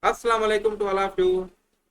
अस्सलाम वालेकुम to all of you.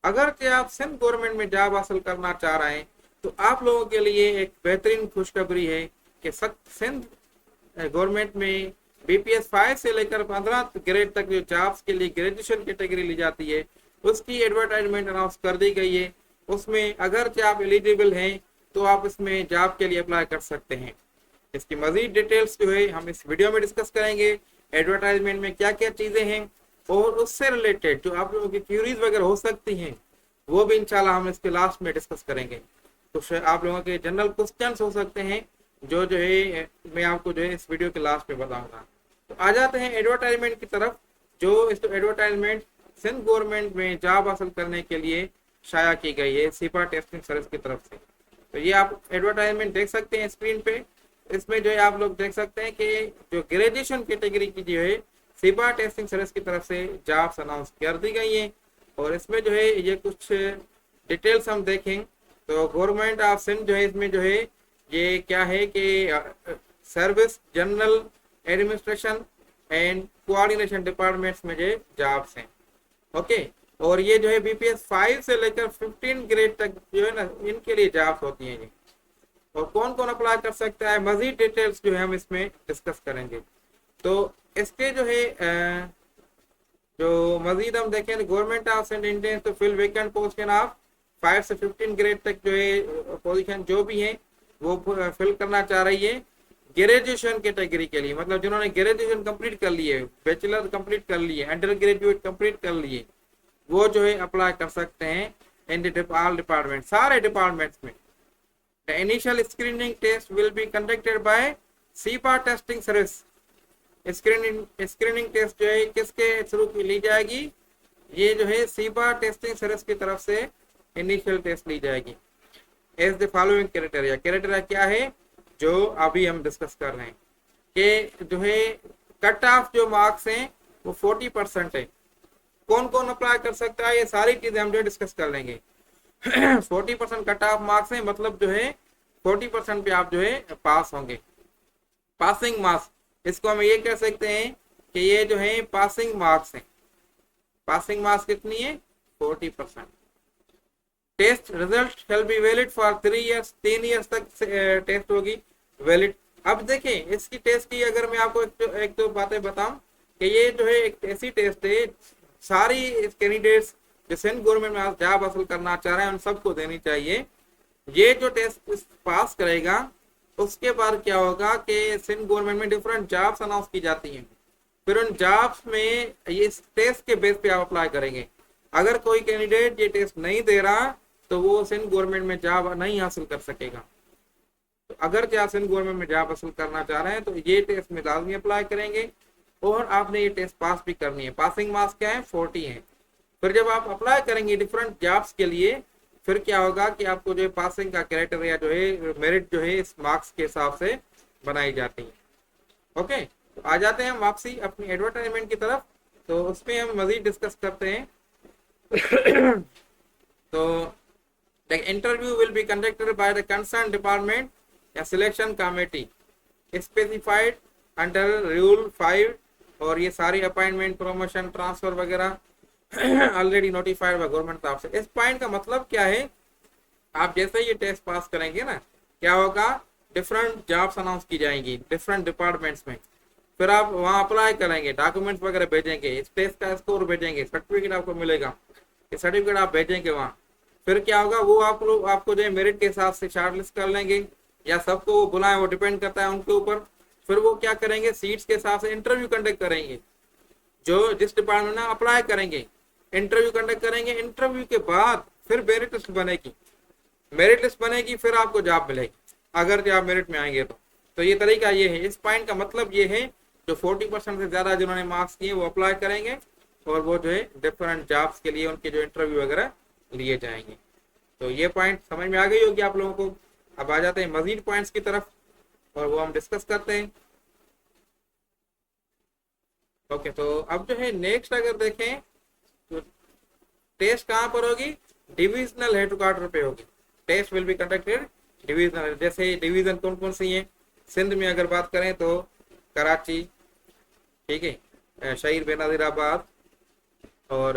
अगर कि आप सिंध गवर्नमेंट में जॉब हासिल करना चाह रहे हैं तो आप लोगों के लिए एक बेहतरीन खुशखबरी है कि सिंध गवर्नमेंट में बीपीएस 5 से लेकर 15 ग्रेड तक जो जॉब्स के लिए ग्रेजुएशन कैटेगरी ली जाती है उसकी एडवर्टाइजमेंट अनाउंस कर दी गई है। उसमें अगर कि आप एलिजिबल हैं तो आप इसमें जॉब के लिए अप्लाई कर सकते हैं। इसकी मजीद डिटेल्स जो है हम इस वीडियो में डिस्कस करेंगे। एडवर्टाइजमेंट में क्या क्या चीजें हैं और उससे रिलेटेड जो आप लोगों की क्यूरीज वगैरह हो सकती हैं वो भी इंशाल्लाह हम इसके लास्ट में डिस्कस करेंगे। कुछ आप लोगों के जनरल क्वेश्चंस हो सकते हैं जो है मैं आपको जो है इस वीडियो के लास्ट में बताऊंगा। तो आ जाते हैं एडवर्टाइजमेंट की तरफ। जो इस एडवर्टाइजमेंट सिंध गवर्नमेंट में जॉब हासिल करने के लिए शाया की गई है सिपा टेस्टिंग सर्विस की तरफ से। तो ये आप एडवर्टाइजमेंट देख सकते हैं स्क्रीन पे। इसमें जो है आप लोग देख सकते हैं कि जो ग्रेजुएशन कैटेगरी की जो है सिपा टेस्टिंग सर्विस की तरफ से जॉब्स अनाउंस कर दी गई हैं। और इसमें जो है ये कुछ डिटेल्स हम देखें तो गवर्नमेंट ऑफ सिंध जो है इसमें जो है ये क्या है कि service general administration and coordination departments में जो जॉब्स हैं। ओके, और ये जो है बीपीएस 5 से लेकर 15 ग्रेड तक जो है ना इनके लिए जॉब्स होती हैं ये। और कौन कौन अप्लाई कर सकता है मजीद डिटेल्स जो है हम इसमें डिस्कस करेंगे। तो इसके जो है जो मजीद हम देखें गवर्नमेंट ऑफ सिंध इंडियन तो फिल वेकेंट पोजीशन ऑफ 5 से 15 ग्रेड तक जो है पोजीशन जो भी है वो फिल करना चाह रही है ग्रेजुएशन कैटेगरी के लिए। मतलब जिन्होंने ग्रेजुएशन कंप्लीट कर लिए, बैचलर कंप्लीट कर लिए, अंडर ग्रेजुएट कंप्लीट कर लिए, वो जो है अप्लाई कर सकते हैं इन ऑल डिपार्टमेंट, सारे डिपार्टमेंट्स में। The initial screening test will be conducted by SIPA testing service। Screening test जो है किसके थ्रू ली जाएगी? ये जो है सिपा टेस्टिंग सर्विस की तरफ से इनिशियल टेस्ट ली जाएगी। एज द फॉलोइंग क्राइटेरिया क्या है जो अभी हम डिस्कस कर रहे हैं कि जो है कट ऑफ जो मार्क्स हैं वो 40% है। कौन कौन अप्लाई कर सकता है ये सारी चीजें हम जो डिस्कस कर लेंगे। 40% कट ऑफ मार्क्स है, मतलब जो है 40% पे आप जो है पास होंगे। पासिंग मार्क्स, इसको हम ये कह सकते हैं कि ये जो है पासिंग मार्क्स हैं। पासिंग मार्क्स कितनी है? 40%। Test result shall be valid for 3 years, 3 years तक टेस्ट होगी वैलिड। अब देखें इसकी टेस्ट की अगर मैं आपको एक दो बातें बताऊं कि ये जो है एक ऐसी टेस्ट है सारी कैंडिडेट्स जो सिंध गवर्नमेंट में जॉब हासिल करना चाह रहे हैं उन सबको देनी चाहिए। ये जो टेस्ट पास करेगा उसके बाद क्या होगा कि सिंध गवर्नमेंट में डिफरेंट जॉब्स अनाउंस की जाती हैं। फिर उन जॉब्स में ये टेस्ट के बेस पे आप अप्लाई करेंगे। अगर कोई कैंडिडेट ये टेस्ट नहीं दे रहा तो वो सिंध गवर्नमेंट में जॉब नहीं हासिल कर सकेगा। तो अगर क्या सिंध गवर्नमेंट में जॉब हासिल करना चाह रहे हैं तो ये टेस्ट में लाजमी अप्लाई करेंगे और आपने ये टेस्ट पास भी करनी है। पासिंग मार्क्स क्या है? 40 है। फिर जब आप अप्लाई करेंगे डिफरेंट जॉब्स के लिए फिर क्या होगा कि आपको जो है पासिंग का क्राइटेरिया जो है मेरिट जो है इस मार्क्स के हिसाब से बनाई जाती है। ओके, तो आ जाते हैं हम वापसी अपनी एडवर्टाइजमेंट की तरफ। तो उसमें हम मजीद डिस्कस करते हैं। तो the interview will be conducted by the concern department या selection committee specified under rule 5। और ये सारी अपॉइंटमेंट, प्रमोशन, ट्रांसफर वगैरह ऑलरेडी नोटिफाइड बाय गवर्नमेंट तरफ से। इस पॉइंट का मतलब क्या है? आप जैसे ये टेस्ट पास करेंगे ना क्या होगा, डिफरेंट जॉब्स अनाउंस की जाएंगी डिफरेंट डिपार्टमेंट्स में। फिर आप वहां अप्लाई करेंगे, डॉक्यूमेंट्स वगैरह भेजेंगे, इस टेस्ट का स्कोर भेजेंगे, सर्टिफिकेट आपको मिलेगा, ये सर्टिफिकेट आप भेजेंगे वहां। फिर क्या होगा वो आपको जो है मेरिट के हिसाब से शॉर्टलिस्ट कर लेंगे या सबको वो बुलाएं, वो डिपेंड करता है उनके ऊपर। फिर वो क्या करेंगे सीट्स के हिसाब से इंटरव्यू कंडक्ट करेंगे। जो जिस डिपार्टमेंट में अप्लाई करेंगे इंटरव्यू कंडक्ट करेंगे। इंटरव्यू के बाद फिर मेरिट लिस्ट बनेगी, मेरिट लिस्ट बनेगी फिर आपको जॉब मिलेगी अगर जो आप मेरिट में आएंगे तो ये तरीका ये है। इस पॉइंट का मतलब ये है जो 40% से ज्यादा जिन्होंने मार्क्स किए वो अप्लाई करेंगे और वो जो है डिफरेंट जॉब्स के लिए उनके जो इंटरव्यू वगैरह लिए जाएंगे। तो ये पॉइंट समझ में आ गई होगी आप लोगों को। अब आ जाते हैं मजीद पॉइंट्स की तरफ और वो हम डिस्कस करते हैं। ओके, तो अब जो है नेक्स्ट अगर देखें तो टेस्ट कहाँ पर होगी? डिविजनल हेडक्वार्टर पे होगी। Test will be conducted divisional. जैसे डिवीजन कौन कौन सी है सिंध में अगर बात करें तो कराची, ठीक है, शहीद बेनजीराबाद, और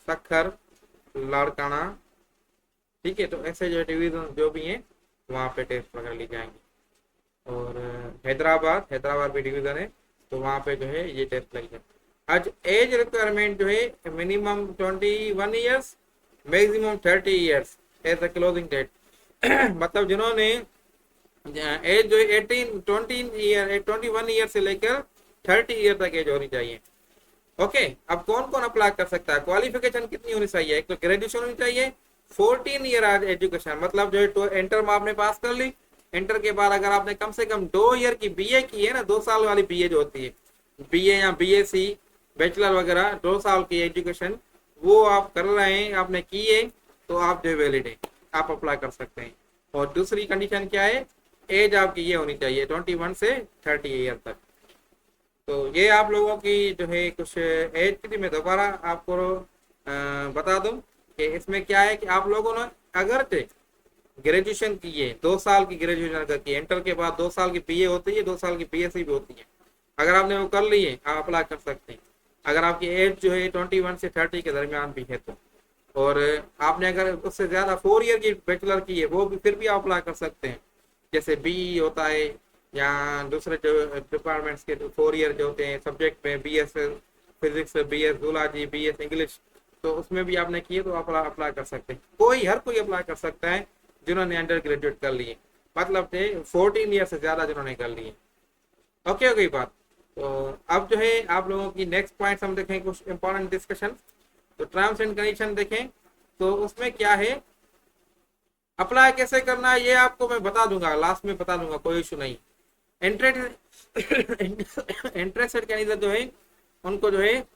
सक्खर, लाड़काना, ठीक है। तो ऐसे जो डिवीजन जो भी हैं वहाँ पे टेस्ट वगैरह ली जाएंगी। और हैदराबाद, हैदराबाद भी डिवीजन है, तो वहाँ पे जो है ये टेस्ट लगी जाए। आज एज रिक्वायरमेंट जो है minimum 21 years, maximum 30 years age a closing date. मतलब जिन्होंने एज जो 21 ईयर से लेकर 30 ईयर तक एज होनी चाहिए। ओके, अब कौन कौन अप्लाई कर सकता है? क्वालिफिकेशन कितनी होनी चाहिए? एक तो ग्रेजुएशन होनी चाहिए, 14 ईयर आज एजुकेशन, मतलब जो है तो इंटर में आपने पास कर ली। इंटर के बाद अगर आपने कम से कम 2 ईयर की बीए की है ना, 2 साल वाली बीए जो होती है, बीए या बीएससी बैचलर वगैरह, 2 साल की एजुकेशन वो आप कर रहे हैं, आपने की है, तो आप जो वैलिड है, आप अप्लाई कर सकते हैं। और दूसरी कंडीशन क्या है? एज आपकी ये होनी चाहिए 21 से 30 ईयर तक। तो ये आप लोगों की जो है कुछ एज की थी। मैं दोबारा आपको बता दूं कि इसमें क्या है कि आप लोगों ने अगर ग्रेजुएशन की है, 2 साल की ग्रेजुएशन अगर की, इंटर के बाद 2 साल की बीए होती है, 2 साल की बीएससी भी होती है, अगर आपने वो कर ली है आप अप्लाई कर सकते हैं। अगर आपकी एज जो है 21 से 30 के दरमियान भी है तो, और आपने अगर उससे ज्यादा 4 ईयर की बैचलर की है वो भी फिर भी आप अप्लाई कर सकते हैं। जैसे बी होता है या दूसरे जो डिपार्टमेंट्स के 4 ईयर जो होते हैं सब्जेक्ट में, B S physics, B S zoology, B S English, तो उसमें भी आपने किए तो आप अप्लाई कर सकते हैं। हर कोई अप्लाई कर सकता है जिन्होंने अंडर ग्रेजुएट कर लिए, मतलब थे 14 ईयर से ज्यादा जिन्होंने कर लिए। ओके हो गई बात। तो अब जो है आप लोगों की नेक्स्ट पॉइंट हम देखें, कुछ इंपॉर्टेंट डिस्कशन। तो टर्म्स एंड कंडीशन देखें, तो उसमें क्या है, अप्लाई कैसे करना है ये आपको मैं बता दूंगा, लास्ट में बता दूंगा, कोई इशू नहीं। इंटरेस्टेड कैंडिडेट जो है उनको जो है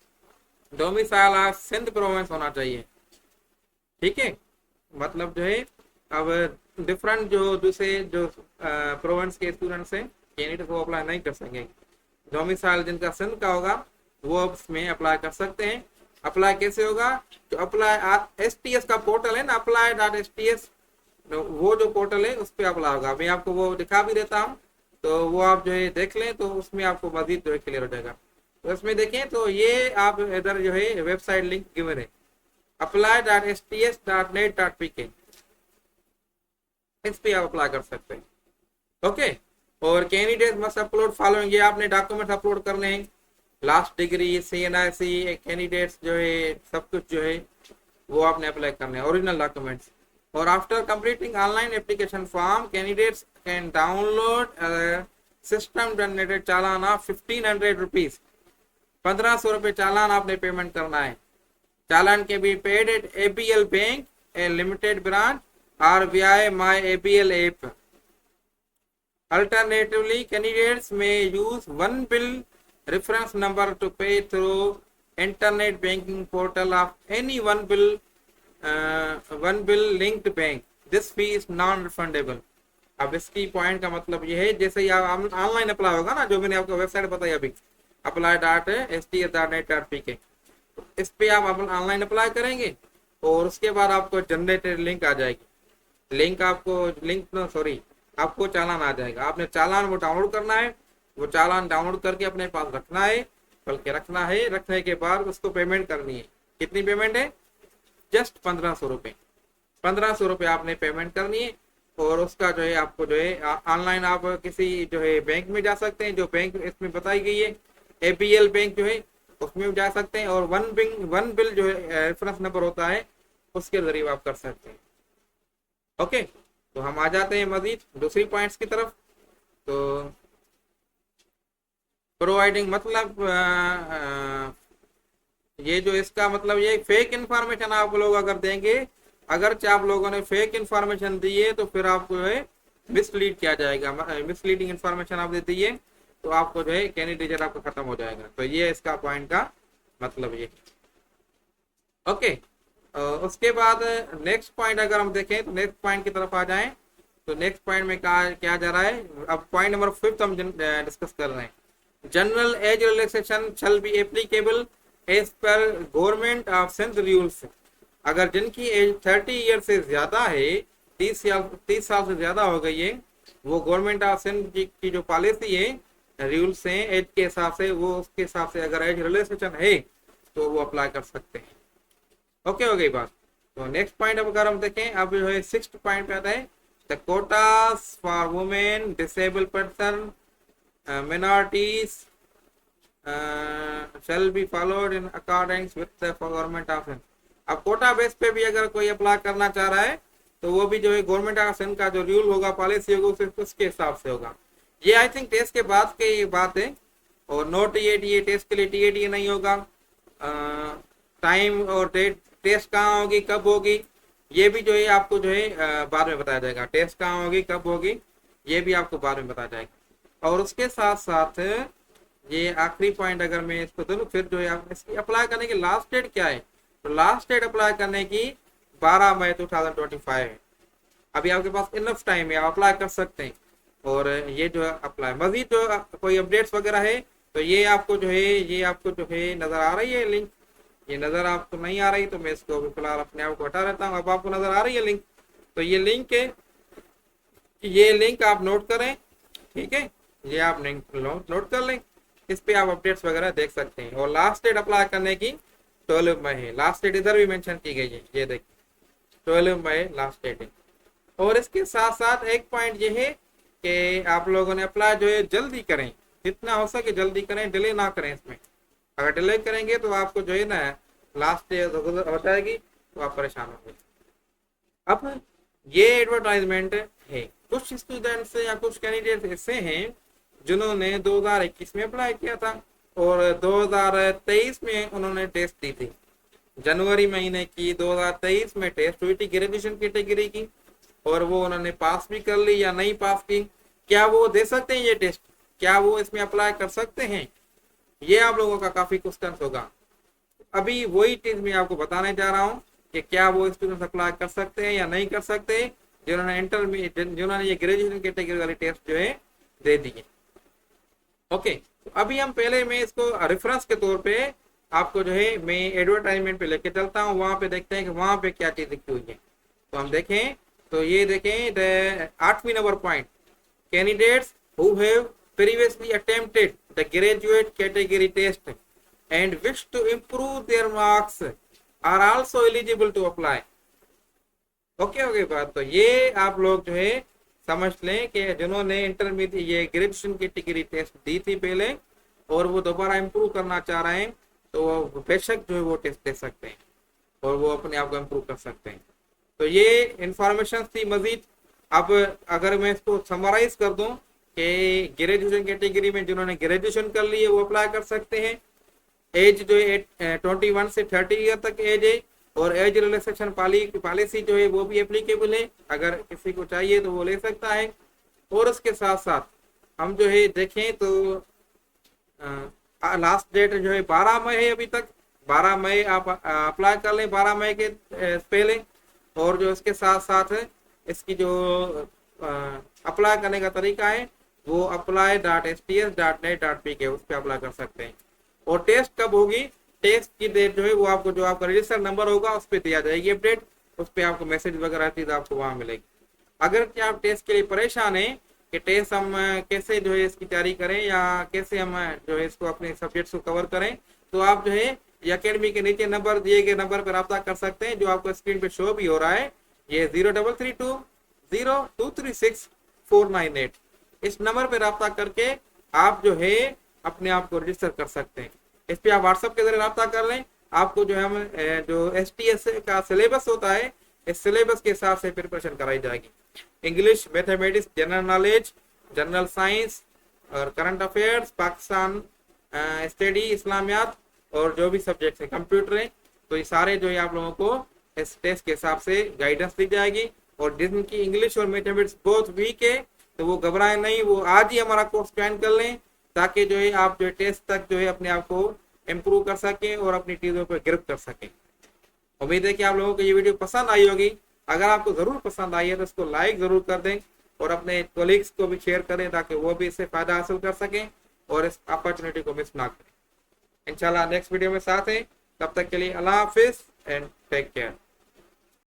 डोमिसाइल ऑफ सिंध प्रोविंस होना चाहिए, ठीक है। मतलब जो है अब डिफरेंट जो दूसरे जो प्रोविंस के स्टूडेंट्स हैं कैंडिडेट वो अप्लाई नहीं कर सकेंगे। डोमिसाइल जिनका सिंध का होगा वो उसमें अप्लाई कर सकते हैं। अप्लाई कैसे होगा? तो अप्लाई STS का पोर्टल है ना, apply.sts, वो जो पोर्टल है उस पर अप्लाई होगा। मैं आपको वो दिखा भी देता हूँ, तो वो आप जो है देख लें तो उसमें आपको मजीद जो है क्लियर हो जाएगा। तो इसमें देखें तो ये आप इधर जो है वेबसाइट लिंक गिवन है, apply.sts.net.pk, इस पे आप अप्लाई कर सकते हैं। ओके, और कैंडिडेट मस्ट अपलोड फॉलोइंग, ये आपने डॉक्यूमेंट अपलोड करने हैं, लास्ट डिग्री, CNIC, कैंडिडेट्स जो है सब कुछ जो है वो आपने अप्लाई करने हैं, ओरिजिनल डॉक्यूमेंट्स। और after completing online application form candidates can download system generated challan of 1500 rupees, 1500 रुपये चालान आपने पेमेंट करना है। चालान के be paid at ABL bank a limited branch और via my ABL app. Alternatively, candidates may use one bill reference number to pay through internet banking portal of any one bill linked bank. This fee is non-refundable. अब इसकी point का मतलब ये है, जैसे ही आप online apply होगा ना, जो मैंने आपको वेबसाइट बताई अभी, apply.sts.net.pk, इस पे आप ऑनलाइन अप्लाई करेंगे और उसके बाद आपको जनरेटेड लिंक आ जाएगी। आपको चालान आ जाएगा। आपने चालान वो डाउनलोड करना है, वो चालान डाउनलोड करके अपने पास रखना है, बल्कि रखना है, रखने के बाद उसको पेमेंट करनी है। कितनी पेमेंट है? जस्ट 1500 रुपये। 1500 रुपये आपने पेमेंट करनी है और उसका जो है आपको जो है ऑनलाइन आप किसी जो है बैंक में जा सकते हैं, जो बैंक इसमें बताई गई है ABL बैंक जो है उसमें भी जा सकते हैं, और वन बिल जो है रेफरेंस नंबर होता है उसके जरिए आप कर सकते हैं। ओके, तो हम आ जाते हैं मजीद दूसरी पॉइंट्स की तरफ। तो प्रोवाइडिंग मतलब ये जो इसका मतलब ये फेक इंफॉर्मेशन आप लोग अगर देंगे, अगर आप लोगों ने फेक इंफॉर्मेशन दी है तो फिर आपको जो है मिसलीड किया जाएगा। मिसलीडिंग इंफॉर्मेशन आप दे दिए तो आपको जो है कैंडिडेट आपका खत्म हो जाएगा। तो ये इसका पॉइंट का मतलब ये। ओके, उसके बाद नेक्स्ट पॉइंट अगर हम देखें तो नेक्स्ट पॉइंट की तरफ आ जाएं, तो नेक्स्ट पॉइंट में क्या जा रहा है, अब पॉइंट नंबर 5 हम डिस्कस कर रहे हैं। General age relaxation shall be applicable as per government of Sindh rules. अगर जिनकी एज 30 ईयर से ज्यादा है, 30 साल से ज्यादा हो गई है, वो गवर्नमेंट ऑफ सिंध की जो पॉलिसी है, रूल्स हैं एज के हिसाब से, वो उसके हिसाब से अगर एज रिलैक्सेशन है तो वो अप्लाई कर सकते हैं। ओके हो गई बात। तो नेक्स्ट पॉइंट अब अगर हम देखें, अब जो है 6th पॉइंट पे आता है the quotas for women, disable person, minorities shall be followed in accordance with the government of Sindh. अब कोटा बेस पे भी अगर कोई अप्लाई करना चाह रहा है तो वो भी जो है गवर्नमेंट ऑफ सिंध का जो रूल होगा, पॉलिसी होगा, उसके हिसाब से होगा। ये आई थिंक टेस्ट के बाद की बात है, और नो टीएडीए टेस्ट के लिए टीएडीए नहीं होगा। टाइम और डेट टेस्ट कहाँ होगी, कब होगी, ये भी जो है आपको जो है बाद में बताया जाएगा। टेस्ट कहाँ होगी, कब होगी, ये भी आपको बाद में बताया जाएगा। और उसके साथ साथ ये आखिरी पॉइंट अगर मैं इसको दूं, फिर जो है आप इसकी अप्लाई करने की लास्ट डेट क्या है, तो लास्ट डेट अप्लाई करने की 12 मई 2025 है। अभी आपके पास इनफ टाइम है, आप अप्लाई कर सकते हैं। और ये जो है अप्लाई, मजीद जो कोई अपडेट्स वगैरह है तो ये आपको जो है नजर आ रही है लिंक। ये नजर आपको नहीं आ रही तो मैं इसको फिलहाल अपने आप को हटा रहता हूँ। अब आपको नजर आ रही है लिंक, तो ये लिंक है, ये लिंक आप नोट करें, ठीक है, ये आप नोट कर लें। इस पे आप अपडेट्स वगैरह देख सकते हैं। और लास्ट डेट अप्लाई करने की 12 मई है। लास्ट डेट इधर भी मेंशन की गई है, ये देखिए 12 मई लास्ट डेट है। और इसके साथ साथ एक पॉइंट ये है कि आप लोगों ने अप्लाई जो है जल्दी करें, जितना हो सके जल्दी करें, डिले ना करें इसमें। अगर डिले करेंगे तो आपको जो है ना लास्ट डेट हो जाएगी तो आप परेशान होंगे। अब ये एडवर्टाइजमेंट है, कुछ स्टूडेंट्स या कुछ कैंडिडेट ऐसे हैं जिन्होंने 2021 में अप्लाई किया था और 2023 में उन्होंने टेस्ट दी थी। जनवरी महीने की 2023 में टेस्ट हुई थी ग्रेजुएशन कैटेगरी की, और वो उन्होंने पास भी कर ली या नहीं पास की। क्या वो दे सकते हैं ये टेस्ट, क्या वो इसमें अप्लाई कर सकते हैं, ये आप लोगों का काफी क्वेश्चन होगा। अभी वही चीज मैं आपको बताने जा रहा हूँ कि क्या वो स्टूडेंट अप्लाई कर सकते हैं या नहीं कर सकते जिन्होंने ये ग्रेजुएशन कैटेगरी वाली टेस्ट जो है दे दी है। ओके, तो अभी हम पहले मैं इसको रेफरेंस के तौर पे आपको जो है मैं एडवर्टाइजमेंट पे लेके चलता हूँ। वहां पे देखते हैं कि वहां पे क्या चीज लिखी हुई है। तो हम देखें, तो ये देखें 8वीं number point, candidates who have previously attempted the graduate category test and wish to improve their marks are also eligible to apply। Okay हो गई बात। तो ये आप लोग जो है समझ लें कि जिन्होंने इंटरमीडिएट ये ग्रेजुएशन कैटेगरी टेस्ट दी थी पहले और वो दोबारा इम्प्रूव करना चाह रहे हैं तो वो बेशक जो है वो टेस्ट दे सकते हैं और वो अपने आप को इम्प्रूव कर सकते हैं। तो ये इंफॉर्मेशन थी मजीद। अब अगर मैं इसको समराइज कर दूं कि ग्रेजुएशन कैटेगरी में जिन्होंने ग्रेजुएशन कर ली है वो अप्लाई कर सकते हैं। एज जो है 21 से 30 ईयर तक एज है, और एज रिलैक्सेशन पॉलिसी जो है वो भी एप्लीकेबल है, अगर किसी को चाहिए तो वो ले सकता है। और उसके साथ साथ हम जो है देखें तो लास्ट डेट जो है 12 मई है अभी तक। 12 मई आप अप्लाई कर लें, 12 मई के पहले। और जो इसके साथ साथ इसकी जो अप्लाई करने का तरीका है वो apply.sts.net.pk उस पर अप्लाई कर सकते हैं। और टेस्ट कब होगी, टेस्ट की डेट जो है वो आपको जो आपका रजिस्टर नंबर होगा उस पर दिया जाएगी अपडेट, उस पर आपको मैसेज वगैरह चीज आपको वहां मिलेगी। अगर क्या आप टेस्ट के लिए परेशान हैं कि टेस्ट हम कैसे जो है इसकी तैयारी करें या कैसे हम जो है इसको अपने सब्जेक्ट्स को कवर करें, तो आप जो है ये अकेडमी के नीचे नंबर दिए गए नंबर पर रब्ता कर सकते हैं जो आपको स्क्रीन पे शो भी हो रहा है। ये 03320236 इस नंबर पे रब्ता करके आप जो है अपने आप को रजिस्टर कर सकते हैं। इस पे आप व्हाट्सएप के जरिए रब्ता कर लें। आपको जो है हम जो STS का सिलेबस होता है इस सिलेबस के हिसाब से प्रिपरेशन कराई जाएगी। English, mathematics, general knowledge, general science और करंट अफेयर्स, पाकिस्तान स्टडी, इस्लामियात और जो भी सब्जेक्ट है, कंप्यूटर है, तो ये सारे जो है आप लोगों को इस टेस्ट के हिसाब से गाइडेंस दी जाएगी। और जिनकी इंग्लिश और मैथमेटिक्स बहुत वीक है तो वो घबराए नहीं, वो आज ही हमारा कोर्स ज्वाइन कर लें ताकि जो है आप जो टेस्ट तक जो है अपने आप को इम्प्रूव कर सकें और अपनी चीजों पर गिरफ्त कर सकें। उम्मीद है कि आप लोगों को ये वीडियो पसंद आई होगी। अगर आपको जरूर पसंद आई है तो इसको लाइक जरूर कर दें और अपने कोलीग्स को भी शेयर करें ताकि वो भी इससे फायदा हासिल कर सकें और इस अपॉर्चुनिटी को मिस ना करें। इंशाल्लाह नेक्स्ट वीडियो में साथ हैं, तब तक के लिए अल्लाह हाफिज एंड टेक केयर।